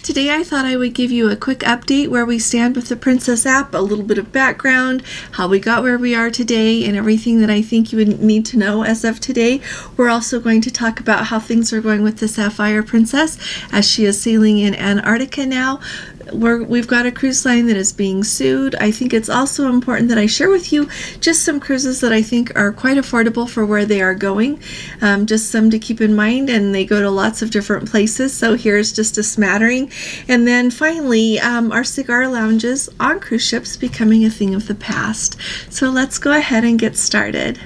Today I thought I would give you a quick update where we stand with the Princess app, a little bit of background, how we got where we are today, and everything that I think you would need to know as of today. We're also going to talk about how things are going with the Sapphire Princess as she is sailing in Antarctica now. We've got a cruise line that is being sued. I think it's also important that I share with you just some cruises that I think are quite affordable for where they are going. Just some to keep in mind, and they go to lots of different places, so here's just a smattering. And then finally, our cigar lounges on cruise ships becoming a thing of the past. So let's go ahead and get started.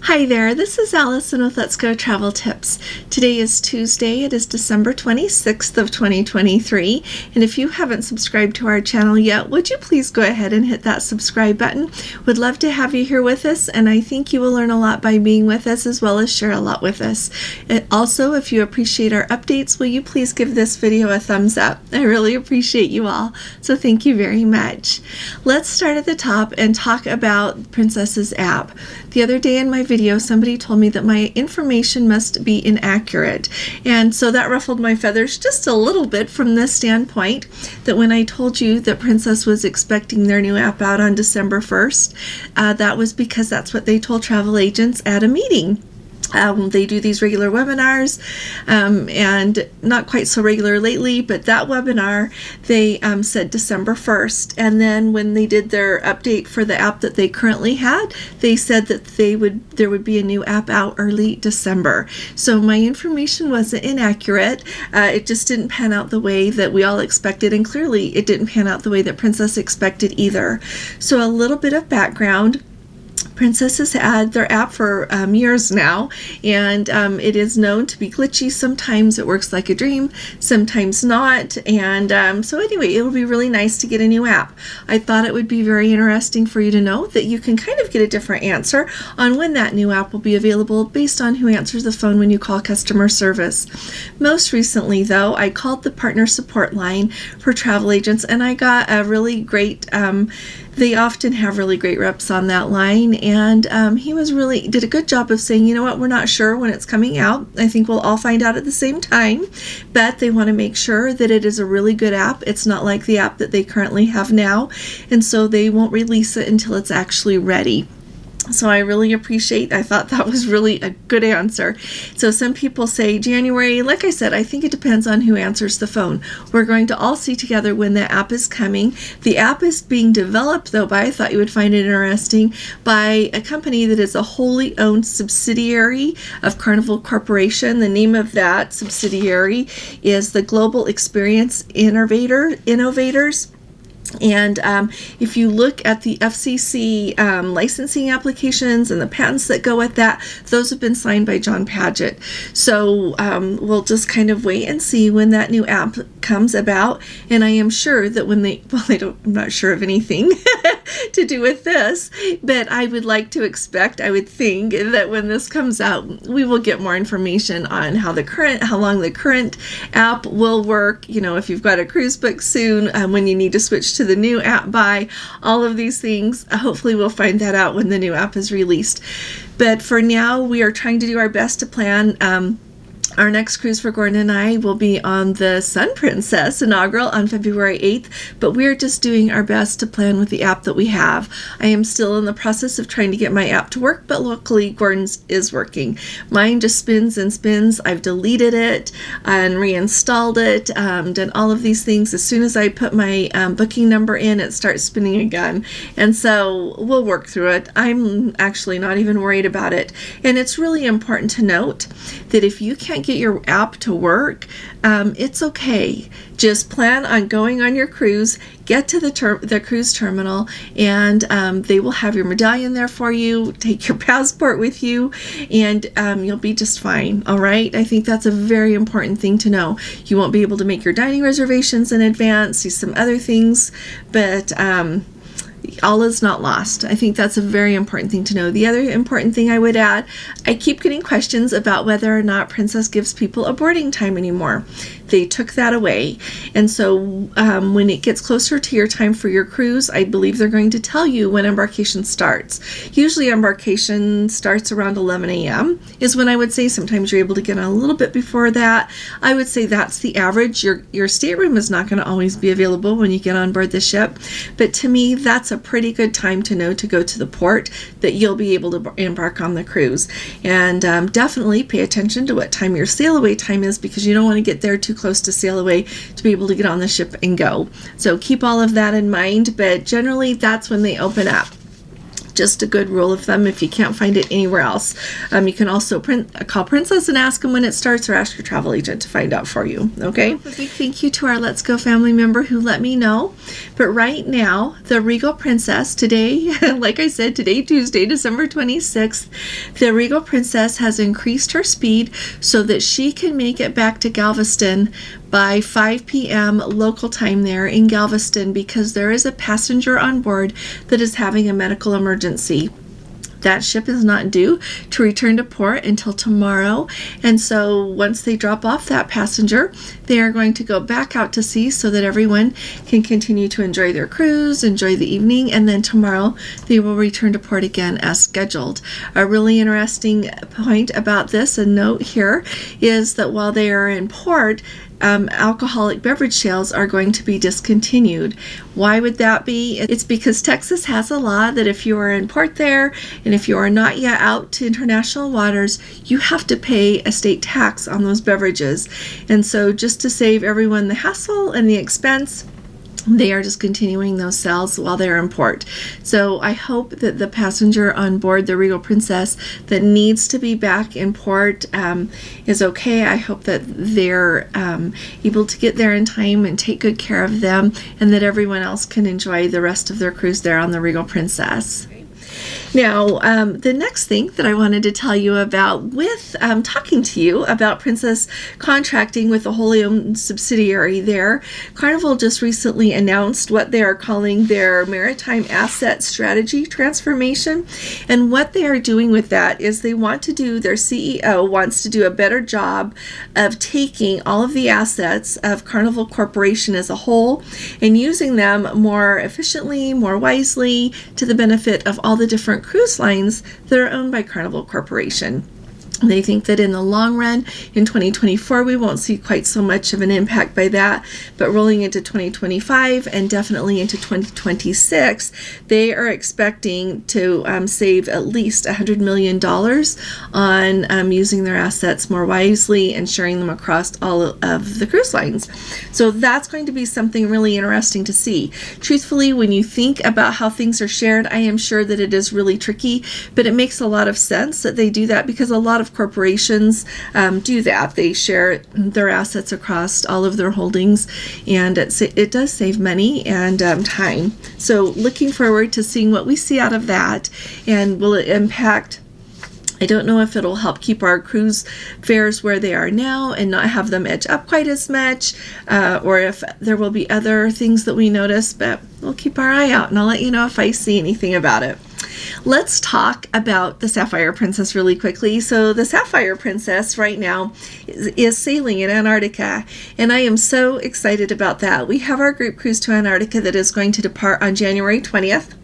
Hi there, this is Allison with Let's Go Travel Tips. Today is Tuesday, it is December 26th of 2023, and if you haven't subscribed to our channel yet, would you please go ahead and hit that subscribe button? Would love to have you here with us, and I think you will learn a lot by being with us as well as share a lot with us. Also, if you appreciate our updates, will you please give this video a thumbs up? I really appreciate you all, so thank you very much. Let's start at the top and talk about Princess's app. The other day in my video, somebody told me that my information must be inaccurate, and so that ruffled my feathers just a little bit from this standpoint, that when I told you that Princess was expecting their new app out on December 1st, that was because that's what they told travel agents at a meeting. They do these regular webinars, and not quite so regular lately, but that webinar, they said December 1st. And then when they did their update for the app that they currently had, they said that there would be a new app out early December. So my information wasn't inaccurate. It just didn't pan out the way that we all expected, and clearly it didn't pan out the way that Princess expected either. So a little bit of background. Princess has had their app for years now, and it is known to be glitchy. Sometimes it works like a dream, sometimes not, and so anyway, it will be really nice to get a new app. I thought it would be very interesting for you to know that you can kind of get a different answer on when that new app will be available based on who answers the phone when you call customer service. Most recently, though, I called the partner support line for travel agents, and I got a really great they often have really great reps on that line, and he did a good job of saying, you know what, we're not sure when it's coming out. I think we'll all find out at the same time, but they want to make sure that it is a really good app. It's not like the app that they currently have now, and so they won't release it until it's actually ready. So I really I thought that was really a good answer. So some people say January. Like I said, I think it depends on who answers the phone. We're going to all see together when the app is coming. The app is being developed, though, I thought you would find it interesting, by a company that is a wholly owned subsidiary of Carnival Corporation. The name of that subsidiary is the Global Experience Innovators. And if you look at the FCC licensing applications and the patents that go with that, those have been signed by John Padgett. So we'll just kind of wait and see when that new app comes about. And I am sure that I'm not sure of anything to do with this, but I would think that when this comes out, we will get more information on how long the current app will work. You know, if you've got a cruise book soon, when you need to switch to the new app by all of these things. Hopefully we'll find that out when the new app is released. But for now, we are trying to do our best to plan. Our next cruise for Gordon and I will be on the Sun Princess inaugural on February 8th, but we're just doing our best to plan with the app that we have. I am still in the process of trying to get my app to work, but luckily Gordon's is working. Mine just spins and spins. I've deleted it and reinstalled it, done all of these things. As soon as I put my booking number in, it starts spinning again, and so we'll work through it. I'm actually not even worried about it, and it's really important to note that if you can't get your app to work, it's okay. Just plan on going on your cruise, get to the cruise terminal, and they will have your medallion there for you. Take your passport with you, and you'll be just fine. All right? I think that's a very important thing to know. You won't be able to make your dining reservations in advance, see some other things, but all is not lost. I think that's a very important thing to know. The other important thing I would add, I keep getting questions about whether or not Princess gives people a boarding time anymore. They took that away. And so when it gets closer to your time for your cruise, I believe they're going to tell you when embarkation starts. Usually embarkation starts around 11 a.m. is when I would say. Sometimes you're able to get on a little bit before that. I would say that's the average. Your stateroom is not going to always be available when you get on board the ship. But to me, that's a pretty good time to know to go to the port that you'll be able to embark on the cruise. And definitely pay attention to what time your sail away time is, because you don't want to get there too close to sail away to be able to get on the ship and go. So keep all of that in mind, but generally that's when they open up. Just a good rule of thumb if you can't find it anywhere else. You can also call Princess and ask them when it starts, or ask your travel agent to find out for you. Okay? A big thank you to our Let's Go family member who let me know. But right now, the Regal Princess today, like I said, today, Tuesday, December 26th, the Regal Princess has increased her speed so that she can make it back to Galveston by 5 p.m. local time there in Galveston, because there is a passenger on board that is having a medical emergency. That ship is not due to return to port until tomorrow, and so once they drop off that passenger, they are going to go back out to sea so that everyone can continue to enjoy their cruise, enjoy the evening, and then tomorrow they will return to port again as scheduled. A really interesting point about this, a note here, is that while they are in port, alcoholic beverage sales are going to be discontinued. Why would that be? It's because Texas has a law that if you are in port there, and if you are not yet out to international waters, you have to pay a state tax on those beverages. And so just to save everyone the hassle and the expense, they are discontinuing those sales while they're in port. So I hope that the passenger on board the Regal Princess that needs to be back in port is okay. I hope that they're able to get there in time and take good care of them, and that everyone else can enjoy the rest of their cruise there on the Regal Princess. Now, the next thing that I wanted to tell you about with talking to you about Princess contracting with a wholly owned subsidiary there, Carnival just recently announced what they are calling their Maritime Asset Strategy Transformation. And what they are doing with that is their CEO wants to do a better job of taking all of the assets of Carnival Corporation as a whole and using them more efficiently, more wisely, to the benefit of all the different cruise lines that are owned by Carnival Corporation. They think that in the long run, in 2024, we won't see quite so much of an impact by that, but rolling into 2025 and definitely into 2026, they are expecting to save at least $100 million on using their assets more wisely and sharing them across all of the cruise lines. So that's going to be something really interesting to see. Truthfully, when you think about how things are shared, I am sure that it is really tricky, but it makes a lot of sense that they do that, because a lot of corporations do that. They share their assets across all of their holdings, and it does save money and time. So looking forward to seeing what we see out of that, and will it impact. I don't know if it'll help keep our cruise fares where they are now and not have them edge up quite as much, or if there will be other things that we notice, but we'll keep our eye out, and I'll let you know if I see anything about it. Let's talk about the Sapphire Princess really quickly. So the Sapphire Princess right now is sailing in Antarctica, and I am so excited about that. We have our group cruise to Antarctica that is going to depart on January 20th.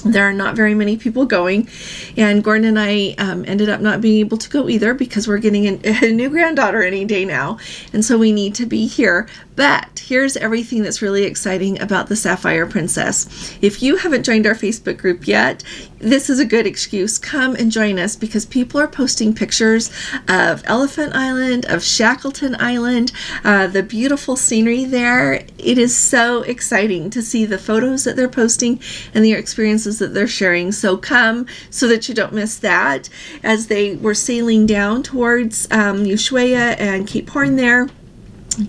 There are not very many people going, and Gordon and I ended up not being able to go either, because we're getting a new granddaughter any day now, and so we need to be here. But here's everything that's really exciting about the Sapphire Princess. If you haven't joined our Facebook group yet, this is a good excuse. Come and join us, because people are posting pictures of Elephant Island, of Shackleton Island, the beautiful scenery there. It is so exciting to see the photos that they're posting and the experiences that they're sharing. So come so that you don't miss that. As they were sailing down towards Ushuaia and Cape Horn there,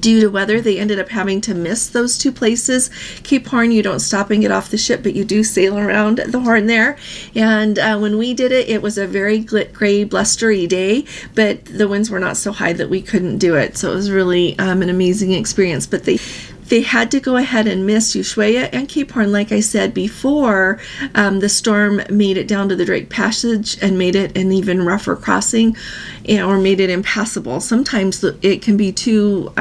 due to weather, they ended up having to miss those two places. Cape Horn, you don't stop and get off the ship, but you do sail around the Horn there. And when we did it, it was a very gray, blustery day, but the winds were not so high that we couldn't do it. So it was really an amazing experience. But They had to go ahead and miss Ushuaia and Cape Horn, like I said before. The storm made it down to the Drake Passage and made it an even rougher crossing, or made it impassable. Sometimes it can be too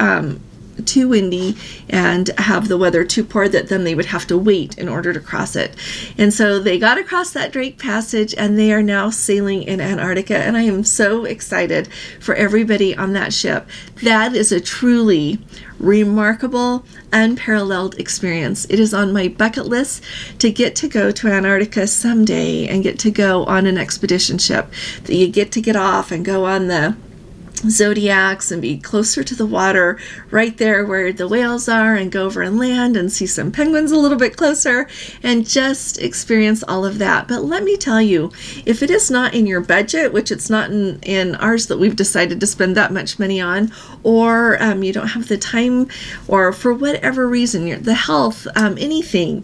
windy and have the weather too poor that then they would have to wait in order to cross it. And so they got across that Drake Passage, and they are now sailing in Antarctica, and I am so excited for everybody on that ship. That is a truly remarkable, unparalleled experience. It is on my bucket list to get to go to Antarctica someday and get to go on an expedition ship, that you get to get off and go on the Zodiacs and be closer to the water, right there where the whales are, and go over and land and see some penguins a little bit closer and just experience all of that. But let me tell you, if it is not in your budget, which it's not in ours that we've decided to spend that much money on, or you don't have the time, or for whatever reason, the health, anything,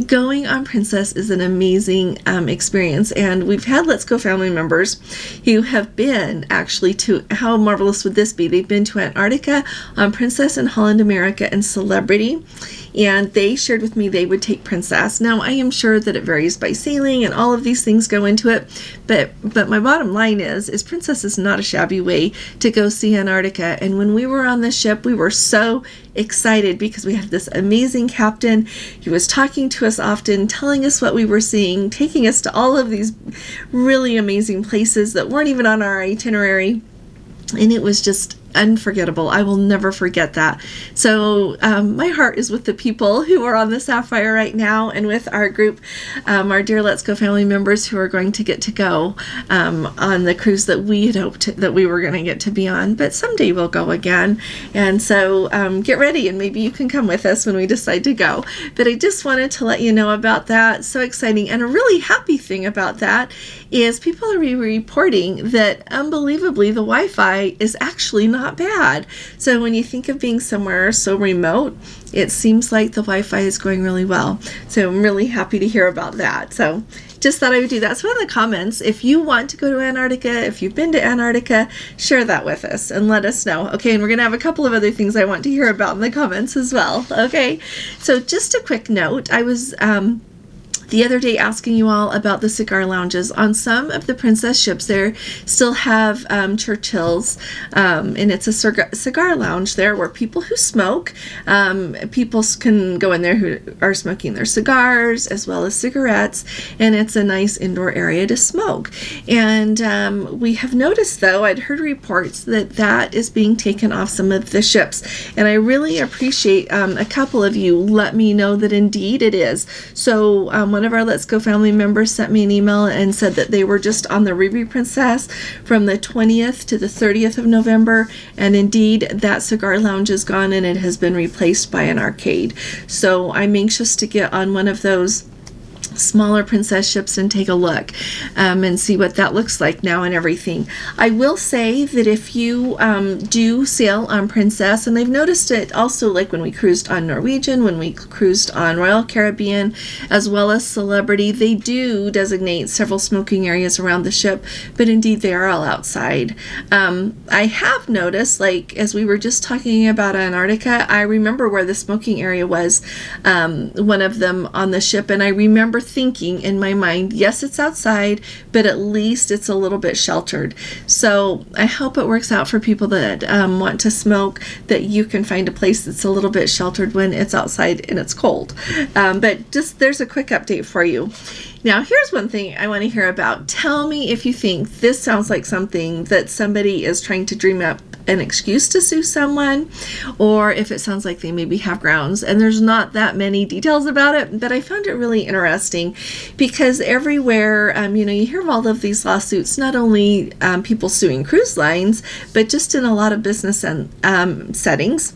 going on Princess is an amazing experience. And we've had Let's Go family members who have been actually to, how marvelous would this be? They've been to Antarctica on Princess and Holland America and Celebrity, and they shared with me they would take Princess. Now, I am sure that it varies by sailing and all of these things go into it, but my bottom line is Princess is not a shabby way to go see Antarctica. And when we were on the ship, we were so excited because we had this amazing captain. He was talking to us often, telling us what we were seeing, taking us to all of these really amazing places that weren't even on our itinerary. And it was just unforgettable. I will never forget that. So my heart is with the people who are on the Sapphire right now, and with our group, our dear Let's Go family members who are going to get to go on the cruise that we had hoped that we were going to get to be on. But someday we'll go again. And so get ready, and maybe you can come with us when we decide to go. But I just wanted to let you know about that. So exciting. And a really happy thing about that is people are reporting that unbelievably the Wi-Fi is actually not bad. So when you think of being somewhere so remote, it seems like the Wi-Fi is going really well. So I'm really happy to hear about that. So just thought I would do that. So in the comments, if you want to go to Antarctica, if you've been to Antarctica, share that with us and let us know. Okay, and we're going to have a couple of other things I want to hear about in the comments as well. Okay, so just a quick note. I was the other day asking you all about the cigar lounges. On some of the Princess ships, there still have Churchill's, and it's a cigar lounge there where people who smoke, people can go in there who are smoking their cigars as well as cigarettes, and it's a nice indoor area to smoke. And we have noticed, though, I'd heard reports that is being taken off some of the ships, and I really appreciate a couple of you let me know that indeed it is. So one of our Let's Go family members sent me an email and said that they were just on the Ruby Princess from the 20th to the 30th of November, and indeed that cigar lounge is gone and it has been replaced by an arcade. So I'm anxious to get on one of those smaller Princess ships and take a look and see what that looks like now and everything. I will say that if you do sail on Princess, and I've noticed it also like when we cruised on Norwegian, when we cruised on Royal Caribbean, as well as Celebrity, they do designate several smoking areas around the ship, but indeed they are all outside. I have noticed, like as we were just talking about Antarctica, I remember where the smoking area was, one of them on the ship, and I remember thinking in my mind, yes, it's outside, but at least it's a little bit sheltered. So I hope it works out for people that want to smoke, that you can find a place that's a little bit sheltered when it's outside and it's cold. But just there's a quick update for you. Now, here's one thing I want to hear about. Tell me if you think this sounds like something that somebody is trying to dream up an excuse to sue someone, or if it sounds like they maybe have grounds. And there's not that many details about it, but I found it really interesting because everywhere, you hear of all of these lawsuits, not only people suing cruise lines, but just in a lot of business and settings.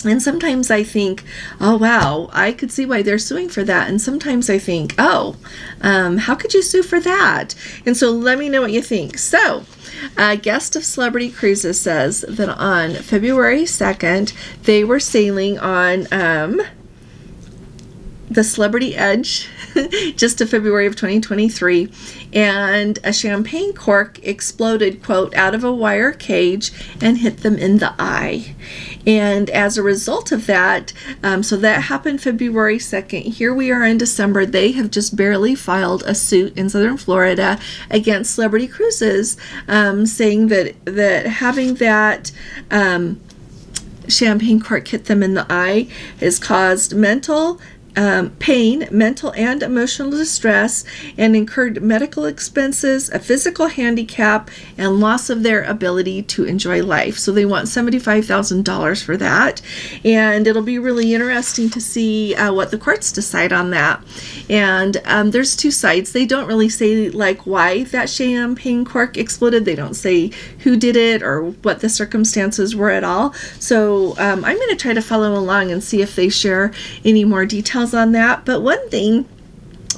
And sometimes I think, oh, wow, I could see why they're suing for that. And sometimes I think, oh, how could you sue for that? And so let me know what you think. So a guest of Celebrity Cruises says that on February 2nd, they were sailing on the Celebrity Edge, just of February of 2023, and a champagne cork exploded, quote, out of a wire cage and hit them in the eye. And as a result of that, so that happened February 2nd. Here we are in December. They have just barely filed a suit in Southern Florida against Celebrity Cruises, saying that having that champagne cork hit them in the eye has caused mental pain, mental and emotional distress, and incurred medical expenses, a physical handicap, and loss of their ability to enjoy life. So they want $75,000 for that. And it'll be really interesting to see what the courts decide on that. And there's two sides. They don't really say like why that champagne cork exploded. They don't say who did it or what the circumstances were at all. So I'm going to try to follow along and see if they share any more details on that. But one thing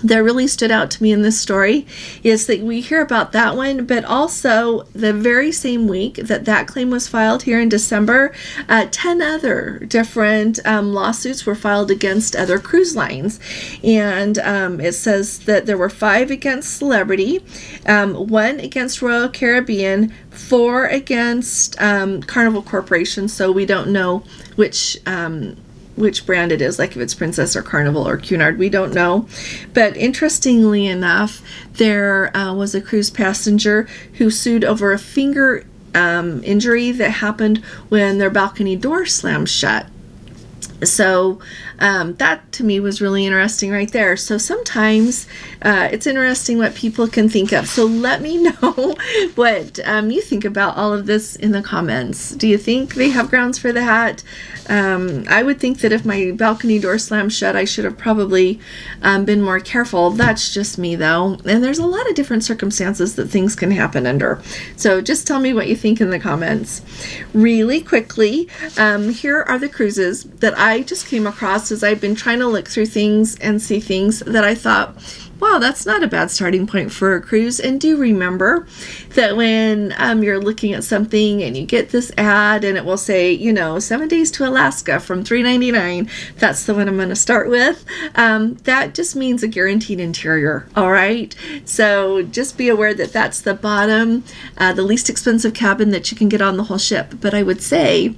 that really stood out to me in this story is that we hear about that one, but also the very same week that claim was filed here in December, 10 other different lawsuits were filed against other cruise lines. And it says that there were 5 against Celebrity, 1 against Royal Caribbean, 4 against Carnival Corporation, so we don't know which brand it is, like if it's Princess or Carnival or Cunard, we don't know. But interestingly enough, there was a cruise passenger who sued over a finger injury that happened when their balcony door slammed shut. So that to me was really interesting right there. So sometimes it's interesting what people can think of. So let me know what you think about all of this in the comments. Do you think they have grounds for that? I would think that if my balcony door slammed shut, I should have probably been more careful. That's just me though. And there's a lot of different circumstances that things can happen under. So just tell me what you think in the comments. Really quickly, here are the cruises that I just came across as I've been trying to look through things and see things that I thought, wow, that's not a bad starting point for a cruise. And do remember that when you're looking at something and you get this ad and it will say, 7 days to Alaska from $3.99, that's the one I'm going to start with. That just means a guaranteed interior. All right. So just be aware that that's the bottom, the least expensive cabin that you can get on the whole ship. But I would say,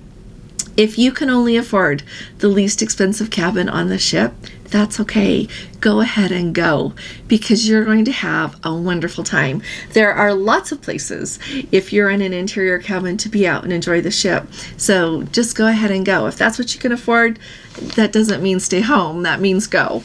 if you can only afford the least expensive cabin on the ship, that's okay. Go ahead and go, because you're going to have a wonderful time. There are lots of places, if you're in an interior cabin, to be out and enjoy the ship. So just go ahead and go. If that's what you can afford, that doesn't mean stay home. That means go.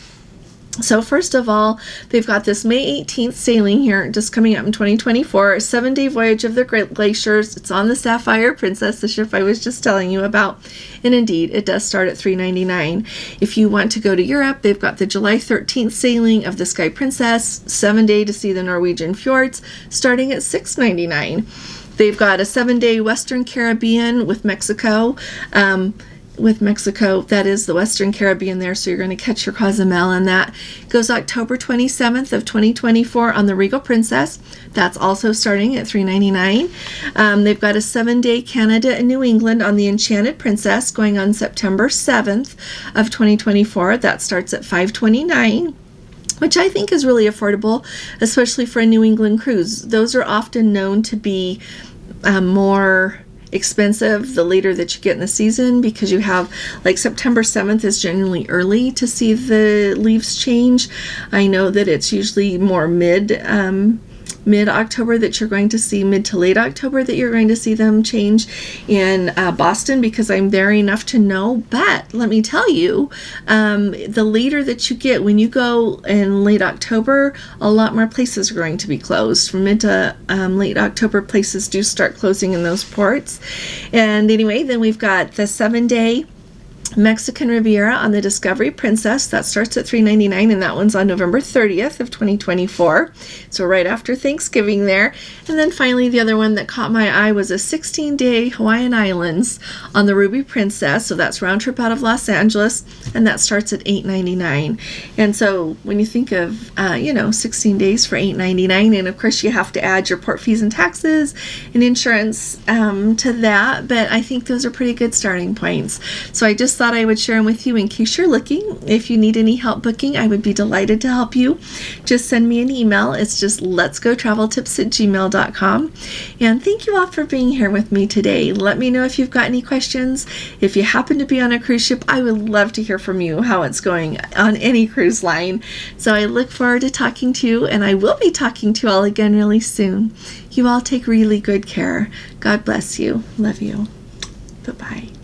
So first of all, they've got this May 18th sailing here, just coming up in 2024, a 7-day voyage of the glaciers. It's on the Sapphire Princess, the ship I was just telling you about. And indeed, it does start at $3.99. If you want to go to Europe, they've got the July 13th sailing of the Sky Princess, 7-day to see the Norwegian fjords, starting at $6.99. They've got a 7-day Western Caribbean with Mexico. That is the Western Caribbean there, so you're going to catch your Cozumel, and that goes October 27th of 2024 on the Regal Princess. That's also starting at $3.99. They've got a 7-day Canada and New England on the Enchanted Princess going on September 7th of 2024. That starts at $5.29. Which I think is really affordable, especially for a New England cruise. Those are often known to be more expensive the later that you get in the season, because you have, like, September 7th is generally early to see the leaves change. I know that it's usually more mid-October that you're going to see, mid to late October that you're going to see them change in Boston, because I'm there enough to know. But let me tell you, the later that you get, when you go in late October, a lot more places are going to be closed. From mid to late October, places do start closing in those ports. And anyway, then we've got the 7-day Mexican Riviera on the Discovery Princess. That starts at $3.99, and that one's on November 30th of 2024. So right after Thanksgiving there. And then finally, the other one that caught my eye was a 16-day Hawaiian Islands on the Ruby Princess. So that's round trip out of Los Angeles, and that starts at $8.99. And so when you think of, 16 days for $8.99, and of course you have to add your port fees and taxes and insurance to that, but I think those are pretty good starting points. So I just just thought I would share them with you in case you're looking. If you need any help booking, I would be delighted to help you. Just send me an email. It's just letsgotraveltips@gmail.com. And thank you all for being here with me today. Let me know if you've got any questions. If you happen to be on a cruise ship, I would love to hear from you how it's going on any cruise line. So I look forward to talking to you, and I will be talking to you all again really soon. You all take really good care. God bless you. Love you. Bye-bye.